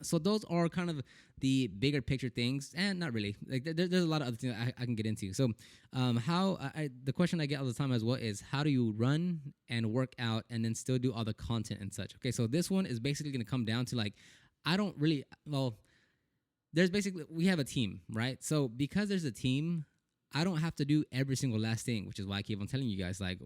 So those are kind of the bigger picture things, and not really. Like there's a lot of other things I can get into. So, the question I get all the time as well is, how do you run and work out and then still do all the content and such? Okay, so this one is basically going to come down to like, I don't really well. There's basically, we have a team, right? So because there's a team, I don't have to do every single last thing, which is why I keep on telling you guys, like,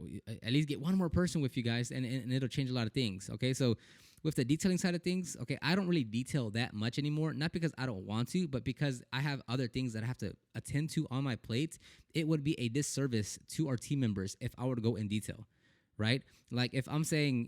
at least get one more person with you guys, and it'll change a lot of things. Okay, so with the detailing side of things, okay, I don't really detail that much anymore. Not because I don't want to, but because I have other things that I have to attend to on my plate. It would be a disservice to our team members if I were to go in detail, right? Like if I'm saying,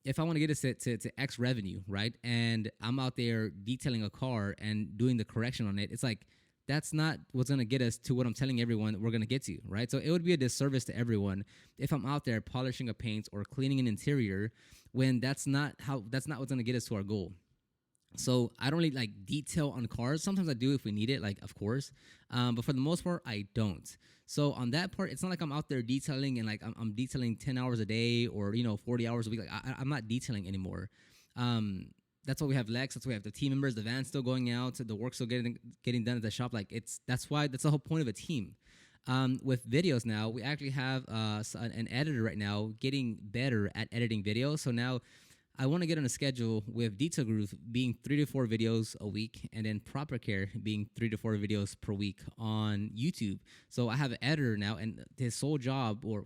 if I want to get us to X revenue, right, and I'm out there detailing a car and doing the correction on it, it's like, that's not what's going to get us to what I'm telling everyone we're going to get to, right? So it would be a disservice to everyone if I'm out there polishing a paint or cleaning an interior when that's not what's going to get us to our goal. So I don't really like detail on cars. Sometimes I do if we need it, like, of course. But for the most part, I don't. So on that part, it's not like I'm out there detailing and like I'm detailing 10 hours a day or, 40 hours a week. Like I'm not detailing anymore. That's why we have Lex. That's why we have the team members. The van's still going out. The work's still getting done at the shop. Like that's the whole point of a team. With videos now, we actually have an editor right now getting better at editing videos. So now I want to get on a schedule with Detail Groove being 3 to 4 videos a week, and then Proper Care being 3 to 4 videos per week on YouTube. So I have an editor now, and his sole job, or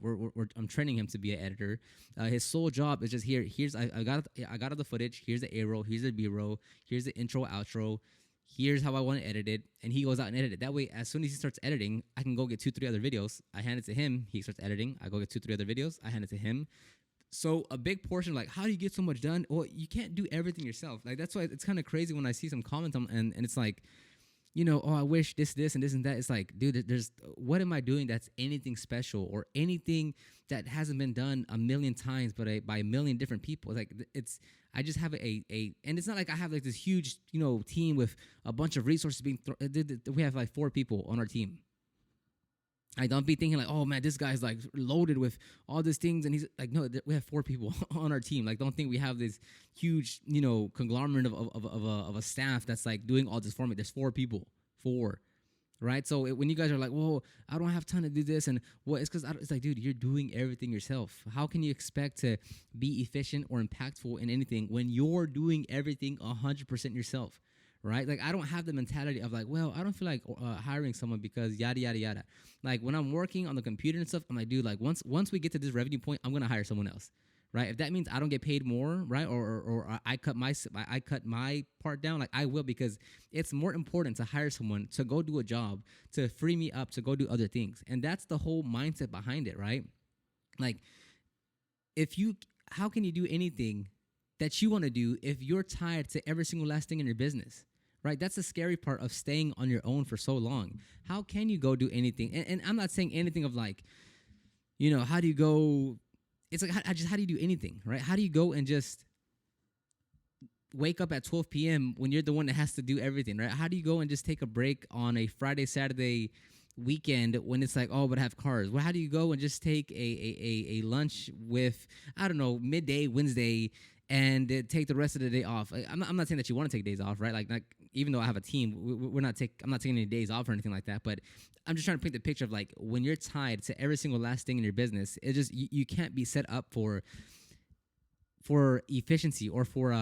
I'm training him to be an editor. His sole job is just here's I got all the footage. Here's the A-roll. Here's the B-roll. Here's the intro, outro. Here's how I want to edit it, and he goes out and edit it. That way, as soon as he starts editing, I can go get 2-3 other videos. I hand it to him. He starts editing. I go get 2-3 other videos. I hand it to him. So a big portion, like, how do you get so much done? Well, you can't do everything yourself. Like, that's why it's kind of crazy when I see some comments and it's like, I wish this, and this and that. It's like, dude, what am I doing that's anything special or anything that hasn't been done a million times, but by a million different people? Like, I just have and it's not like I have like this huge, team with a bunch of resources being we have like 4 people on our team. I don't be thinking like, oh man, this guy's like loaded with all these things, and he's like, no, we have 4 people on our team. Like, don't think we have this huge, conglomerate of a staff that's like doing all this for me. There's 4 people, right? So when you guys are like, whoa, I don't have time to do this, and it's because it's like, dude, you're doing everything yourself. How can you expect to be efficient or impactful in anything when you're doing everything 100% yourself? Right? Like, I don't have the mentality of like, well, I don't feel like hiring someone because yada, yada, yada. Like, when I'm working on the computer and stuff, I'm like, dude, like once we get to this revenue point, I'm going to hire someone else. Right? If that means I don't get paid more, right? Or I cut my part down, like I will, because it's more important to hire someone to go do a job, to free me up to go do other things. And that's the whole mindset behind it, right? Like, how can you do anything that you want to do if you're tied to every single last thing in your business? Right? That's the scary part of staying on your own for so long. How can you go do anything? And I'm not saying anything of like, how do you go? It's like, how do you do anything, right? How do you go and just wake up at 12 p.m. when you're the one that has to do everything, right? How do you go and just take a break on a Friday, Saturday weekend when it's like, oh, but I have cars? Well, how do you go and just take a lunch with, I don't know, midday Wednesday and take the rest of the day off? I'm not saying that you want to take days off, right? Like even though I have a team, I'm not taking any days off or anything like that. But I'm just trying to paint the picture of like, when you're tied to every single last thing in your business, it just you can't be set up for efficiency or for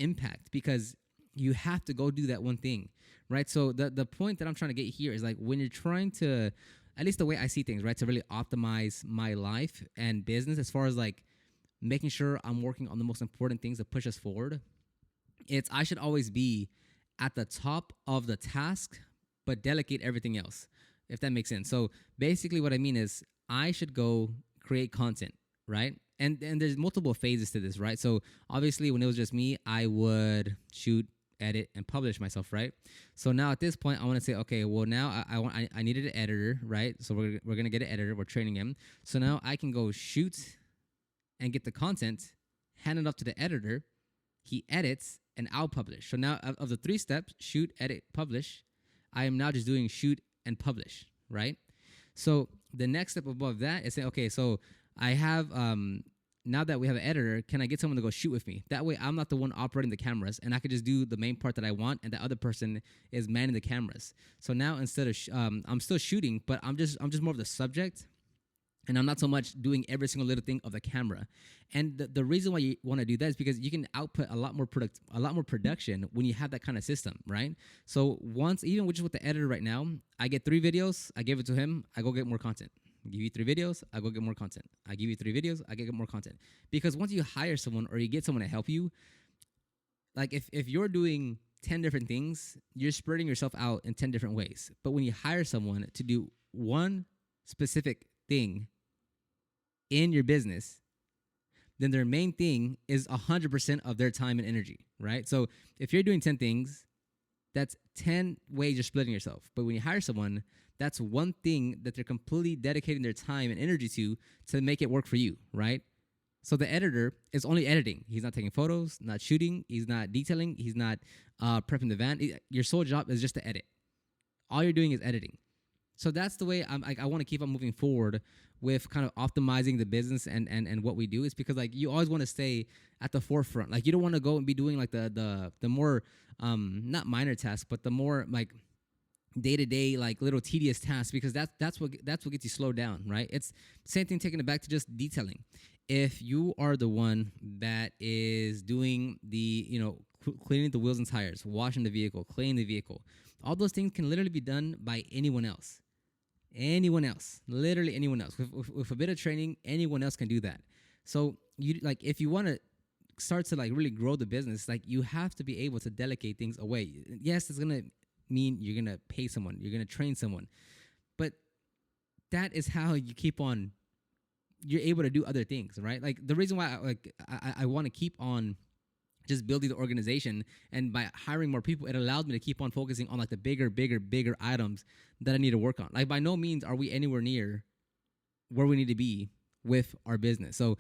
impact, because you have to go do that one thing, right? So the point that I'm trying to get here is like, when you're trying to, at least the way I see things, right, to really optimize my life and business, as far as like making sure I'm working on the most important things that push us forward, I should always be at the top of the task, but delegate everything else, if that makes sense. So basically what I mean is, I should go create content, right? And there's multiple phases to this, right? So obviously when it was just me, I would shoot, edit, and publish myself, right? So now at this point, I want to say, okay, well now I needed an editor, right? So we're gonna get an editor. We're training him. So now I can go shoot and get the content, hand it off to the editor. He edits, and I'll publish. So now of the 3 steps, shoot, edit, publish, I am now just doing shoot and publish, right? So the next step above that is saying, okay, so I have now that we have an editor, can I get someone to go shoot with me? That way, I'm not the one operating the cameras, and I could just do the main part that I want, and the other person is manning the cameras. So now instead of I'm still shooting, but I'm just more of the subject, and I'm not so much doing every single little thing of the camera. And the reason why you want to do that is because you can output a lot more production when you have that kind of system, right? So once, even which is with the editor right now, I get 3 videos, I give it to him, I go get more content. I give you 3 videos, I go get more content. I give you 3 videos, I get more content. Because once you hire someone or you get someone to help you, like if you're doing 10 different things, you're spreading yourself out in 10 different ways. But when you hire someone to do one specific thing in your business, then their main thing is 100% of their time and energy, right? So if you're doing 10 things, that's 10 ways you're splitting yourself. But when you hire someone, that's one thing that they're completely dedicating their time and energy to make it work for you, right? So the editor is only editing. He's not taking photos, not shooting, he's not detailing, he's not prepping the van. Your sole job is just to edit. All you're doing is editing. So that's the way I want to keep on moving forward with kind of optimizing the business and what we do. Is because like you always want to stay at the forefront. Like you don't want to go and be doing like the more not minor tasks, but the more like day-to-day like little tedious tasks, because that's what gets you slowed down, right? It's same thing, taking it back to just detailing. If you are the one that is doing the cleaning the wheels and tires, washing the vehicle, cleaning the vehicle, all those things can literally be done by anyone else. Literally anyone else. With a bit of training, anyone else can do that. So you like, if you want to start to like really grow the business, like you have to be able to delegate things away. Yes, it's gonna mean you're gonna pay someone, you're gonna train someone, but that is how you keep on. You're able to do other things, right? Like the reason why I want to keep on just building the organization, and by hiring more people, it allowed me to keep on focusing on like the bigger items that I need to work on. Like by no means are we anywhere near where we need to be with our business. So